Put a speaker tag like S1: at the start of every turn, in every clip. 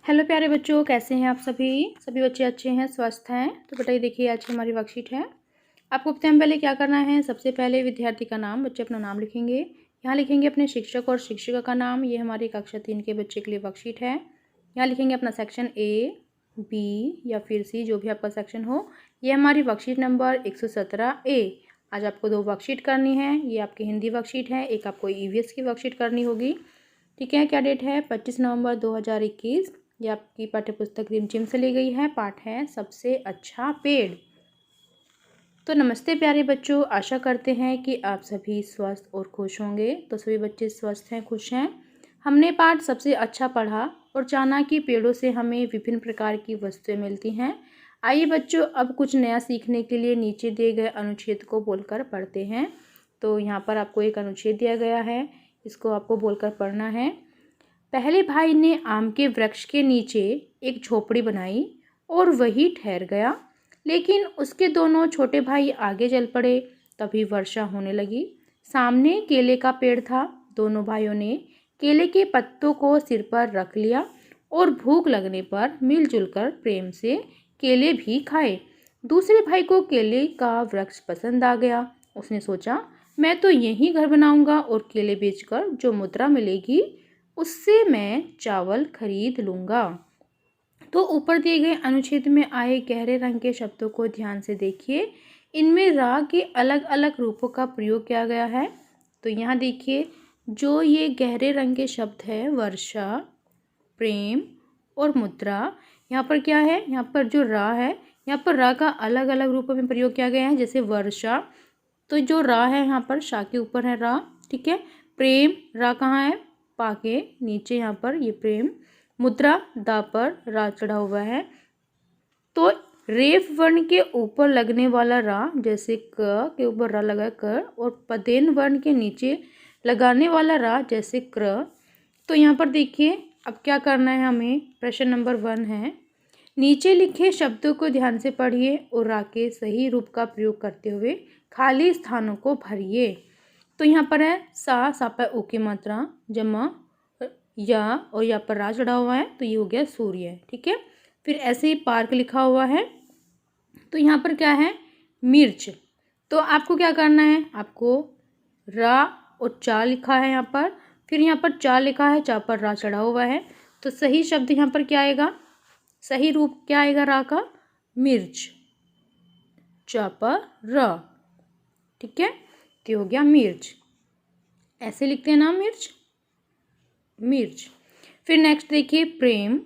S1: Hello प्यारे बच्चों, कैसे हैं आप सभी सभी बच्चे अच्छे हैं, स्वस्थ हैं। तो बेटा ये देखिए, आज की हमारी वर्कशीट है। आपको पता है पहले क्या करना है। सबसे पहले विद्यार्थी का नाम, बच्चे अपना नाम लिखेंगे। यहाँ लिखेंगे अपने शिक्षक और शिक्षिका का नाम। ये हमारी कक्षा 3 के बच्चे के लिए वर्कशीट है। यहाँ लिखेंगे अपना सेक्शन ए, बी या फिर सी, जो भी आपका सेक्शन हो। ये हमारी वर्कशीट नंबर 117A। आज आपको 2 वर्कशीट करनी है। ये आपकी हिंदी वर्कशीट है, एक आपको ईवीएस की वर्कशीट करनी होगी। ठीक है, क्या डेट है? 25 नवंबर 2021। ये आपकी पाठ्यपुस्तक रिमझिम से ली गई है। पाठ है सबसे अच्छा पेड़। तो नमस्ते प्यारे बच्चों, आशा करते हैं कि आप सभी स्वस्थ और खुश होंगे। तो सभी बच्चे स्वस्थ हैं, खुश हैं। हमने पाठ सबसे अच्छा पढ़ा और जाना कि पेड़ों से हमें विभिन्न प्रकार की वस्तुएं मिलती हैं। आइए बच्चों, अब कुछ नया सीखने के लिए नीचे दिए गए अनुच्छेद को बोलकर पढ़ते हैं। तो यहाँ पर आपको एक अनुच्छेद दिया गया है, इसको आपको बोलकर पढ़ना है। पहले भाई ने आम के वृक्ष के नीचे एक झोपड़ी बनाई और वहीं ठहर गया, लेकिन उसके दोनों छोटे भाई आगे चल पड़े। तभी वर्षा होने लगी। सामने केले का पेड़ था। दोनों भाइयों ने केले के पत्तों को सिर पर रख लिया और भूख लगने पर मिलजुल कर प्रेम से केले भी खाए। दूसरे भाई को केले का वृक्ष पसंद आ गया। उसने सोचा, मैं तो यहीं घर बनाऊंगा और केले बेचकर जो मुद्रा मिलेगी उससे मैं चावल खरीद लूँगा। तो ऊपर दिए गए अनुच्छेद में आए गहरे रंग के शब्दों को ध्यान से देखिए। इनमें रा के अलग अलग रूपों का प्रयोग किया गया है। तो यहाँ देखिए, जो ये गहरे रंग के शब्द है, वर्षा, प्रेम और मुद्रा, यहाँ पर क्या है? यहाँ पर जो रा है, यहाँ पर रा का अलग अलग रूपों में प्रयोग किया गया है। जैसे वर्षा, तो जो रा है यहाँ पर शा के ऊपर है रा। ठीक है। प्रेम, रा कहाँ है? पा के नीचे, यहाँ पर ये प्रेम। मुद्रा, दा पर रा चढ़ा हुआ है। तो रेफ वर्ण के ऊपर लगने वाला रा, जैसे क के ऊपर रा लगा कर, और पदेन वर्ण के नीचे लगाने वाला रा, जैसे क्र। तो यहाँ पर देखिए, अब क्या करना है हमें। प्रश्न नंबर 1 है, नीचे लिखे शब्दों को ध्यान से पढ़िए और रा के सही रूप का प्रयोग करते हुए खाली स्थानों को भरिए। तो यहाँ पर है सा पर ओ की मात्रा, जमा या, और यहाँ पर रा चढ़ा हुआ है, तो ये हो गया सूर्य। ठीक है। फिर ऐसे ही पार्क लिखा हुआ है। तो यहाँ पर क्या है? मिर्च। तो आपको क्या करना है? आपको रा और चा लिखा है यहाँ पर, फिर यहाँ पर चा लिखा है, चा पर रा चढ़ा हुआ है। तो सही शब्द यहाँ पर क्या आएगा? सही रूप क्या आएगा रा का? मिर्च, चा पर रा। ठीक है, तो हो गया मिर्च। ऐसे लिखते हैं ना, मिर्च, मिर्च। फिर नेक्स्ट देखिए, प्रेम।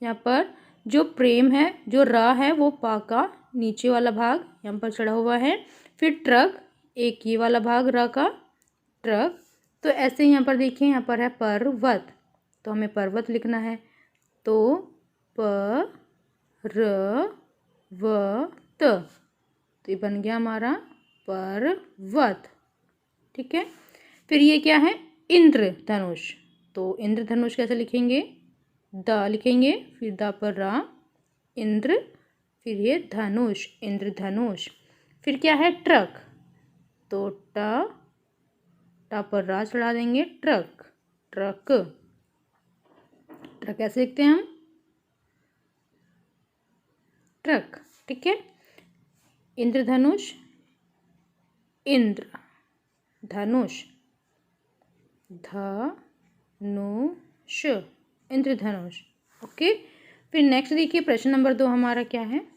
S1: यहाँ पर जो प्रेम है, जो रा है, वो पा का नीचे वाला भाग यहाँ पर चढ़ा हुआ है। फिर ट्रक, एक ये वाला भाग रा का, ट्रक। तो ऐसे यहाँ पर देखिए, यहाँ पर है पर्वत, तो हमें पर्वत लिखना है। तो प र व त, तो ये बन गया हमारा पर्वत। ठीक है। फिर ये क्या है? इंद्रधनुष। तो इंद्रधनुष कैसे लिखेंगे? द लिखेंगे, फिर द पर रा, इंद्र, फिर ये धनुष, इंद्रधनुष। फिर क्या है? ट्रक। तो टा पर रा चढ़ा देंगे, ट्रक, ट्रक। ट्रक कैसे लिखते हैं हम? ट्रक। ठीक है। इंद्रधनुष, इंद्र, धनुष, धनुष, इंद्रधनुष। ओके। फिर नेक्स्ट देखिए, प्रश्न नंबर 2 हमारा क्या है।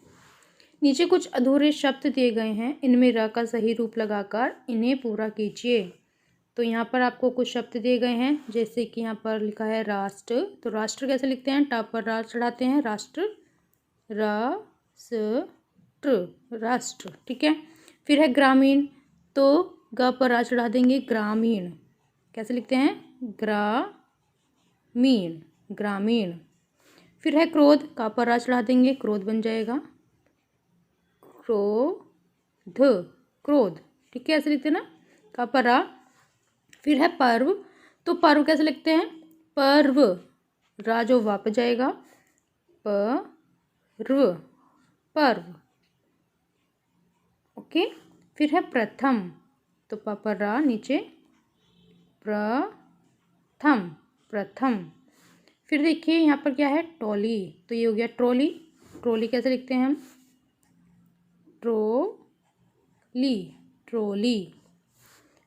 S1: नीचे कुछ अधूरे शब्द दिए गए हैं, इनमें र का सही रूप लगाकर इन्हें पूरा कीजिए। तो यहाँ पर आपको कुछ शब्द दिए गए हैं, जैसे कि यहाँ पर लिखा है राष्ट्र। तो राष्ट्र कैसे लिखते हैं? टा पर रा चढ़ाते हैं, राष्ट्र, राष्ट्र। ठीक है। फिर है ग्रामीण, तो ग पर रा चढ़ा देंगे, ग्रामीण। कैसे लिखते हैं? ग्रामीण, ग्रामीण। फिर है क्रोध, का पर रा चढ़ा देंगे, क्रोध बन जाएगा, क्रोध, क्रोध। ठीक है, ऐसे लिखते हैं ना, का पर रा। फिर है पर्व, तो पर्व कैसे लिखते हैं? पर्व, रा जो वाप जाएगा, पर्व, पर्व। ओके। फिर है प्रथम, तो प पर रा नीचे, प्रथम, प्रथम। फिर देखिए यहाँ पर क्या है, ट्रॉली, तो ये हो गया ट्रॉली। ट्रॉली कैसे लिखते हैं हम, ट्रोली, ट्रॉली।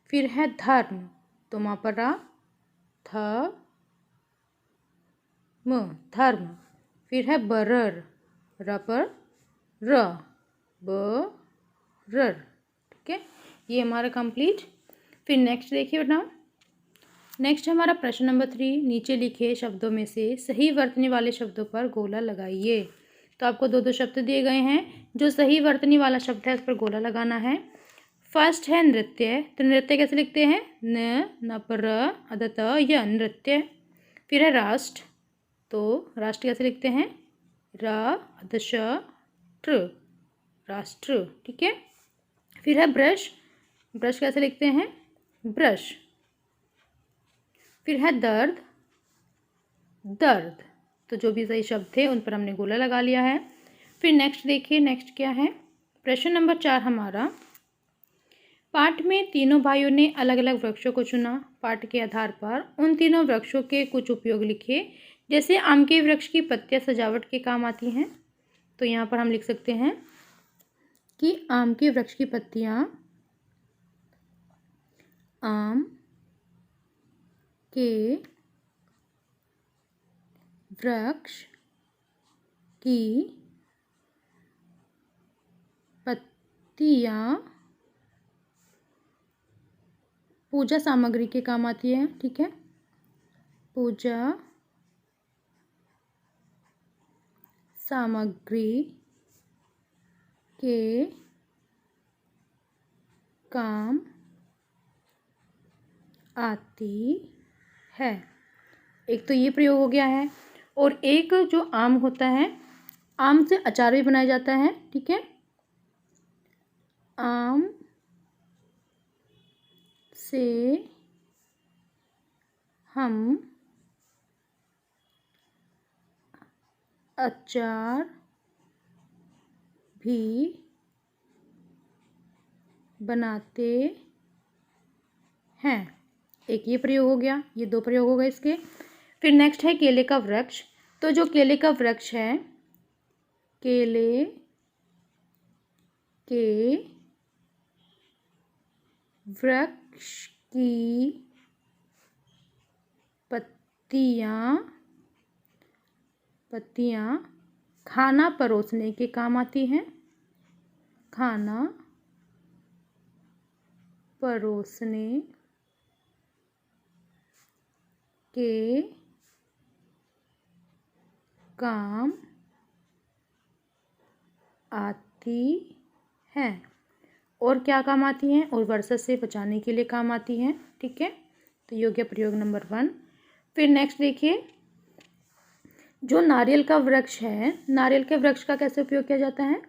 S1: फिर है धर्म, तो मापरा थ म, धर्म। फिर है बरर, र पर र, ब रर, ठीक है। ये हमारा कंप्लीट। फिर नेक्स्ट देखिए बेटा, नेक्स्ट हमारा प्रश्न नंबर 3, नीचे लिखे शब्दों में से सही वर्तनी वाले शब्दों पर गोला लगाइए। तो आपको दो दो शब्द दिए गए हैं, जो सही वर्तनी वाला शब्द है उस पर गोला लगाना है। फर्स्ट है नृत्य, तो नृत्य कैसे लिखते हैं, न पर अदत या नृत्य। फिर है राष्ट्र, तो राष्ट्र कैसे लिखते हैं, रा अदश ट्र, राष्ट्र, ठीक है। फिर है ब्रश, ब्रश कैसे लिखते हैं, ब्रश। फिर है दर्द, दर्द, तो जो भी सही शब्द थे उन पर हमने गोला लगा लिया है। फिर नेक्स्ट देखिए, नेक्स्ट क्या है, प्रश्न नंबर 4 हमारा, पाठ में तीनों भाइयों ने अलग अलग वृक्षों को चुना। पाठ के आधार पर उन तीनों वृक्षों के कुछ उपयोग लिखे। जैसे आम के वृक्ष की पत्तियां सजावट के काम आती हैं, तो यहाँ पर हम लिख सकते हैं कि आम के वृक्ष की पत्तियां आम के वृक्ष की पत्तियां पूजा सामग्री के काम आती है, ठीक है, पूजा सामग्री के काम आती है। एक तो ये प्रयोग हो गया है, और एक जो आम होता है, आम से अचार भी बनाया जाता है, ठीक है, आम से हम अचार भी बनाते हैं। एक ये प्रयोग हो गया, ये दो प्रयोग हो गए इसके। फिर नेक्स्ट है केले का वृक्ष, तो जो केले का वृक्ष है, केले के वृक्ष की पत्तियां खाना परोसने के काम आती हैं, खाना परोसने के काम आती हैं। और क्या काम आती हैं, और वर्षा से बचाने के लिए काम आती हैं, ठीक है। तो ये हो गया प्रयोग नंबर 1। फिर नेक्स्ट देखिए, जो नारियल का वृक्ष है, नारियल के वृक्ष का कैसे उपयोग किया जाता है,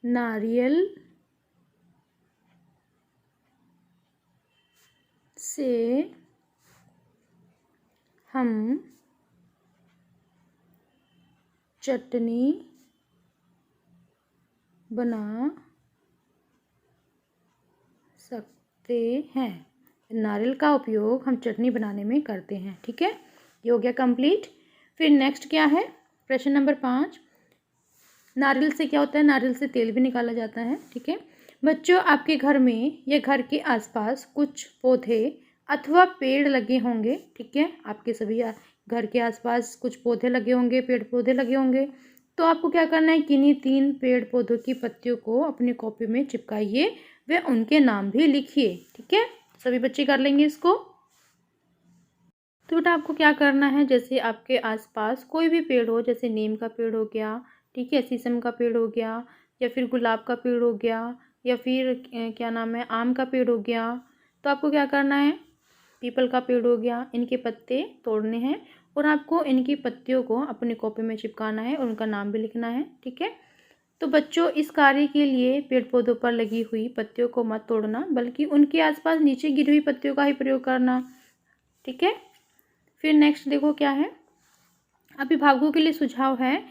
S1: नारियल से हम चटनी बना सकते हैं। नारियल का उपयोग हम चटनी बनाने में करते हैं, ठीक है। ये हो गया कंप्लीट। फिर नेक्स्ट क्या है, प्रश्न नंबर 5, नारियल से क्या होता है, नारियल से तेल भी निकाला जाता है, ठीक है। बच्चों, आपके घर में या घर के आसपास कुछ पौधे अथवा पेड़ लगे होंगे, ठीक है, आपके सभी घर के आसपास कुछ पौधे लगे होंगे, पेड़ पौधे लगे होंगे। तो आपको क्या करना है, किन्हीं 3 पेड़ पौधों की पत्तियों को अपनी कॉपी में चिपकाइए, वे उनके नाम भी लिखिए, ठीक है। सभी बच्चे कर लेंगे इसको। तो बेटा आपको क्या करना है, जैसे आपके आसपास कोई भी पेड़ हो, जैसे नीम का पेड़ हो गया, ठीक है, शीशम का पेड़ हो गया, या फिर गुलाब का पेड़ हो गया, या फिर क्या नाम है, आम का पेड़ हो गया, तो आपको क्या करना है, पीपल का पेड़ हो गया, इनके पत्ते तोड़ने हैं और आपको इनकी पत्तियों को अपनी कॉपी में चिपकाना है और उनका नाम भी लिखना है, ठीक है। तो बच्चों, इस कार्य के लिए पेड़ पौधों पर लगी हुई पत्तियों को मत तोड़ना, बल्कि उनके आसपास नीचे गिरी हुई पत्तियों का ही प्रयोग करना, ठीक है। फिर नेक्स्ट देखो क्या है, अभिभावकों के लिए सुझाव है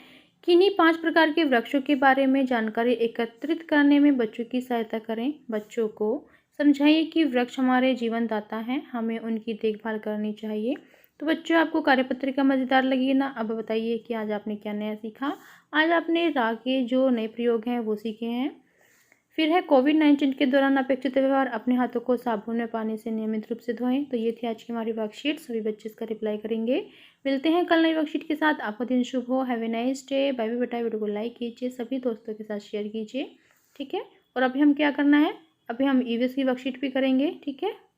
S1: कि इन्हीं 5 प्रकार के वृक्षों के बारे में जानकारी एकत्रित करने में बच्चों की सहायता करें। बच्चों को समझाइए कि वृक्ष हमारे जीवन दाता हैं, हमें उनकी देखभाल करनी चाहिए। तो बच्चों आपको कार्यपत्रिका मज़ेदार लगी ना? अब बताइए कि आज आपने क्या नया सीखा? आज आपने रा के जो नए प्रयोग हैं वो सीखे हैं। फिर है कोविड-19 के दौरान अपेक्षित व्यवहार, अपने हाथों को साबुन में पानी से नियमित रूप से धोएं। तो ये थी आज की हमारी वर्कशीट, सभी बच्चे इसका रिप्लाई करेंगे। मिलते हैं कल नई वर्कशीट के साथ। आपका दिन शुभ हो। Have a nice day. Bye bye बेटा। वीडियो को लाइक कीजिए, सभी दोस्तों के साथ शेयर कीजिए, ठीक है। और अभी हम क्या करना है, अभी हम ईवीएस की वर्कशीट भी करेंगे, ठीक है।